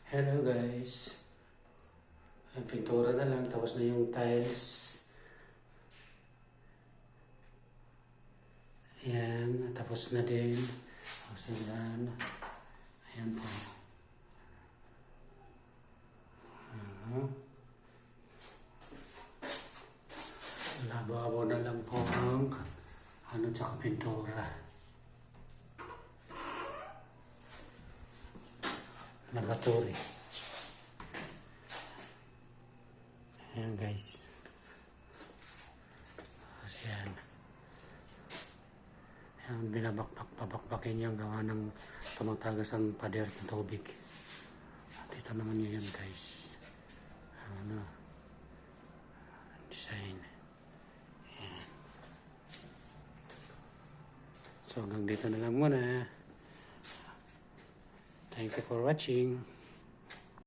Hello guys. Ang pintura na lang, tapos na yung tiles. Ayan, tapos na din. Tapos na yan. Ayan po. Labo-abo na lang po ang tsaka pintura. Laboratory. Ayan guys. Tapos yan. Ayan, binabakbakin yung gawa ng tumatagas ang pader ng tubig. At ito naman yun guys. Design. Ayan. So hanggang dito na lang muna. Thank you for watching.